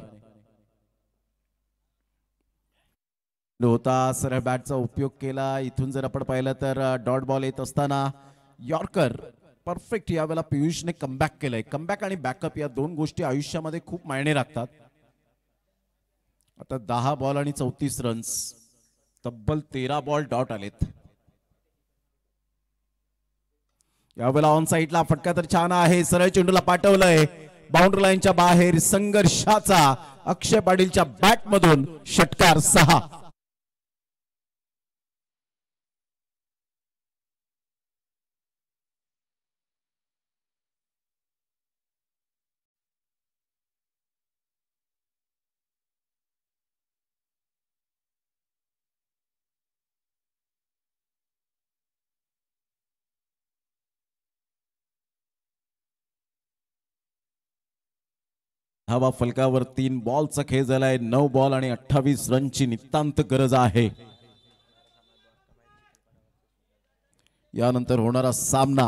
होता. सरळ बॅटचा उपयोग केला. इथून जर आपण पाहिलं तर डॉट बॉल येत असताना यॉर्कर परफेक्ट यावेळेला पियुषने कमबॅक केलंय. कमबॅक आणि बॅकअप या 2 गोष्टी आयुष्यामध्ये खूप मायने राखतात. आता 10 बॉल आणि 34 रन्स. तब्बल 13 बॉल डॉट आलेत. यावेळेला ऑन साईडला फटका तर छान आहे. सरळ चेंडूला पाठवलंय बाउंड्री लाईनच्या बाहेर. संघर्षाचा अक्षय पाटीलच्या बॅट मधून षटकार 6. धावा फलकावर 3 बॉलचा खेळ झालाय. 9 बॉल आणि 28 रनची नितांत गरज आहे. यानंतर होणारा सामना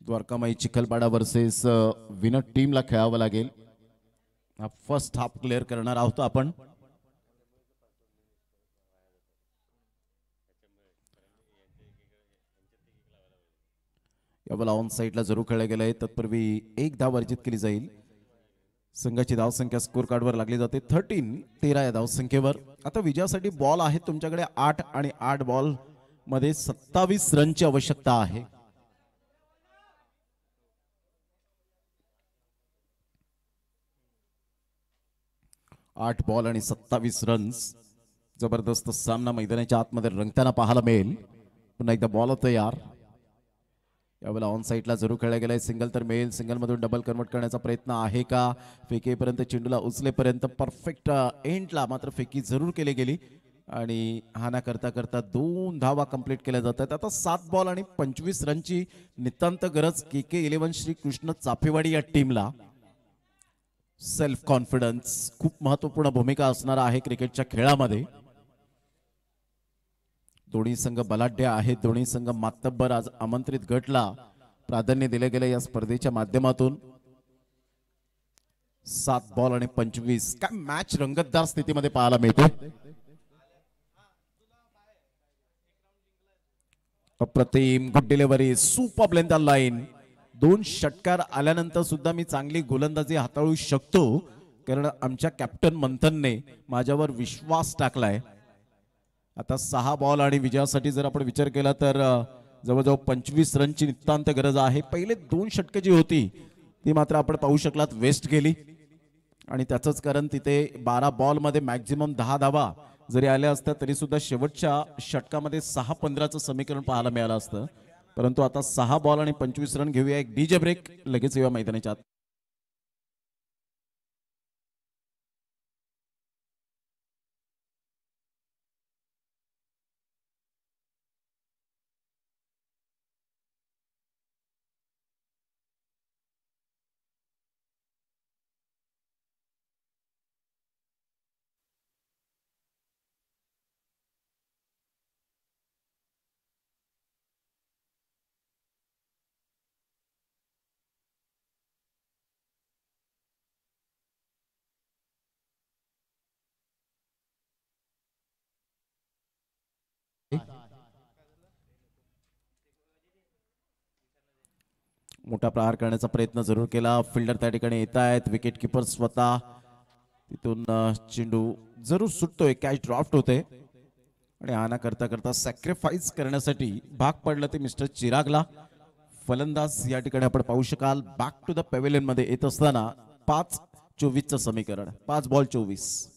द्वारकामाई चिखलपाडा वर्सेस विनर टीमला खेळावं लागेल. हा फर्स्ट हाफ क्लिअर करणार आहोत आपण. यावेळेला ऑन साईडला जरूर खेळले गेले. तत्पूर्वी 1 धाव वर्जित केली जाईल. संघाची धावसंख्या स्कोर कार्डवर लागली जाते 13 या धावसंख्येवर. आता विजयासाठी बॉल आहेत तुमच्याकडे 8 आणि 8 बॉल मध्ये 27 रनची आवश्यकता आहे. आठ बॉल आणि 27 रन्स. जबरदस्त सामना मैदानाच्या आतमध्ये रंगताना पाहायला मिळेल. पुन्हा एकदा बॉल तयार. यावेळेला ऑन साईडला जरूर खेळला गेलाय. सिंगल तर मिळेल. सिंगल मधून डबल कन्वर्ट करण्याचा प्रयत्न आहे का? फेकीपर्यंत चेंडूला उचलेपर्यंत परफेक्ट एंडला मात्र फेकी जरूर केली गेली. आणि हाना करता करता 2 धावा कंप्लीट केल्या जात आहेत. आता 7 बॉल आणि 25 रनची नितांत गरज KK11 श्री कृष्ण चाफेवाडी या टीमला. सेल्फ कॉन्फिडन्स खूप महत्वपूर्ण भूमिका असणार आहे क्रिकेटच्या खेळामध्ये. दोन्ही संघ बलाढ्य आहेत. दोन्ही संघ मातब्बर. आज आमंत्रित गटला प्राधान्य दिले गेले या स्पर्धेच्या माध्यमातून. 7 बॉल आणि 25. काय मॅच रंगतदार स्थितीमध्ये पाहायला मिळते. अप्रतिम good delivery. Super length line. 2 षटकार आल्यानंतर सुद्धा मी चांगली गोलंदाजी हाताळू शकतो कारण आमच्या कॅप्टन मंथनने माझ्यावर विश्वास टाकलाय. आता 6 बॉल आणि विजयासाठी जर आपण विचार केला तर जवळजवळ 25 रनची नितांत गरज आहे. पहिले 2 षटके जी होती ती मात्र आपण पाहू शकलात वेस्ट गेली आणि त्याचंच कारण तिथे 12 बॉलमध्ये मॅक्झिमम 10 धावा जरी आल्या असत्या तरी सुद्धा शेवटच्या षटकामध्ये 6-15चं समीकरण पाहायला मिळालं असतं. परंतु आता 6 बॉल आणि 25 रन. घेऊया एक डीजे ब्रेक. लगेच येऊया मैदानाच्या आत. मोठा प्रहार करण्याचा प्रयत्न जरूर केला. फिल्डर त्या ठिकाणी येत आहेत. विकेट किपर स्वतः तिथून चेंडू जरूर सुटतोय. कॅच ड्रॉफ्ट होते आणि हाना करता करता सॅक्रिफाईस करण्यासाठी भाग पडलं ते मिस्टर चिरागला. फलंदाज या ठिकाणी आपण पाहू शकाल बॅक टू द पॅव्हेलियन मध्ये येत असताना 5-24चं समीकरण. 5 बॉल 24.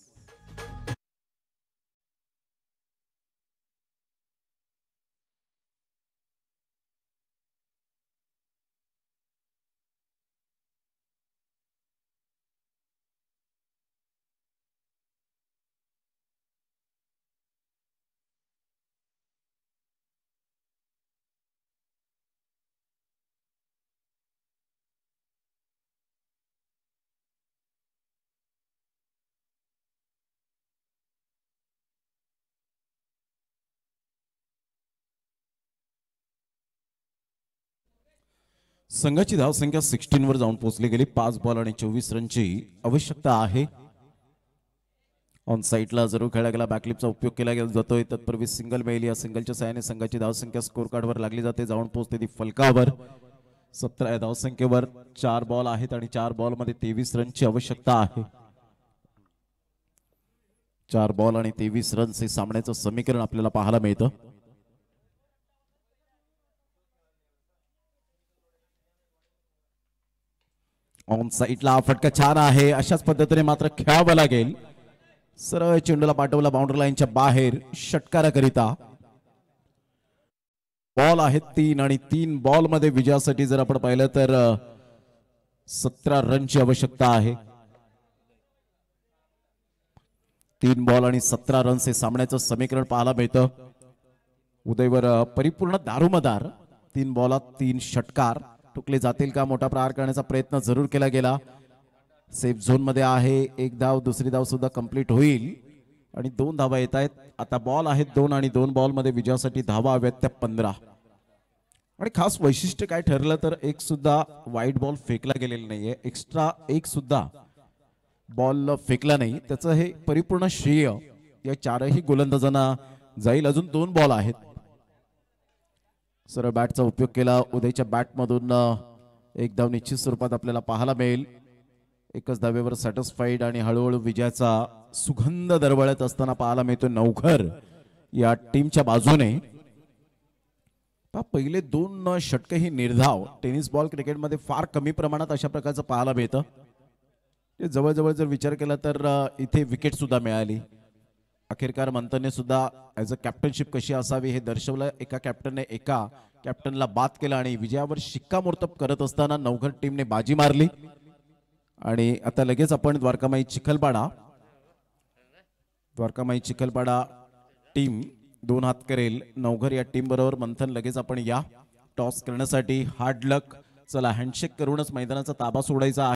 संघाची धावसंख्या 16 वर जाऊन पोहोचली गेली. 5 बॉल आणि 24 रनची आवश्यकता आहे. ऑन साईडला जरूर खेळला गेला. बॅकलिपचा उपयोग केला जातोय. तत्पूर्वी सिंगल मिळेल. या सिंगलच्या सहाय्याने संघाची धावसंख्या स्कोर कार्डवर लागली जाते. जाऊन पोहोचते ती फलकावर. 17 या धावसंख्येवर 4 बॉल आहेत आणि 4 बॉल मध्ये 23 रनची आवश्यकता आहे. 4 बॉल आणि 23 रन्स हे सामन्याचं समीकरण आपल्याला पाहायला मिळतं. ऑन साईडला फटका छान आहे. अशाच पद्धतीने मात्र खेळावं लागेल. सरळ चेंडूला पाठवला बाउंड्री लाईनच्या बाहेर षटकाराकरिता. बॉल आहेत 3 आणि 3 बॉल मध्ये विजयासाठी जर आपण पाहिलं तर 17 रनची आवश्यकता आहे. 3 बॉल आणि 17 रन्स हे सामन्याचं समीकरण पाहायला मिळतं. उदयवर परिपूर्ण दारोमदार. 3 बॉलात 3 षटकार. टुकले जातील का? मोठा प्रहार करण्याचा प्रयत्न जरूर केला गेला. सेफ झोन मध्ये आहे. 1 धाव. दुसरी धाव सुद्धा कंप्लीट होईल आणि 2 धावा येत आहेत. आता बॉल आहेत 2 आणि 2 बॉल मध्ये विजयासाठी धावा हव्यात त्या 15. आणि खास वैशिष्ट्य काय ठरलं तर एक सुद्धा वाईट बॉल फेकला गेलेला नाहीये. एक्स्ट्रा एक सुद्धा बॉल फेकला नाही. त्याचं हे परिपूर्ण श्रेय या 4ही गोलंदाजांना जाईल. अजून 2 बॉल आहेत. सरळ बॅटचा उपयोग केला. उदयच्या बॅटमधून 1 धाव निश्चित स्वरूपात आपल्याला पाहायला मिळेल. एकच धावेवर सॅटिस्फाईड आणि हळूहळू विजयाचा सुगंध दरवळत असताना पाहायला मिळतो नवघर या टीमच्या बाजूने. पहिले 2 षटके ही निर्धाव. टेनिस बॉल क्रिकेटमध्ये फार कमी प्रमाणात अशा प्रकारचं पाहायला मिळतं. जवळजवळ जर विचार केला तर इथे विकेट सुद्धा मिळाली. अखेरकार मंथनने सुद्धा ॲज अ कॅप्टनशिप कशी असावी हे दर्शवलं. एका कॅप्टनने एका कॅप्टनला बाद केला आणि विजयावर शिक्कामोर्तब करत असताना नवघर टीमने बाजी मारली. आणि आता लगेच आपण द्वारकामाई चिखलपाडा टीम 2 हात करेल. नवघर या टीम बरोबर मंथन लगेच आपण या टॉस करण्यासाठी. हार्ड लक. चला हँडशेक करूनच मैदानाचा ताबा सोडायचा आहे.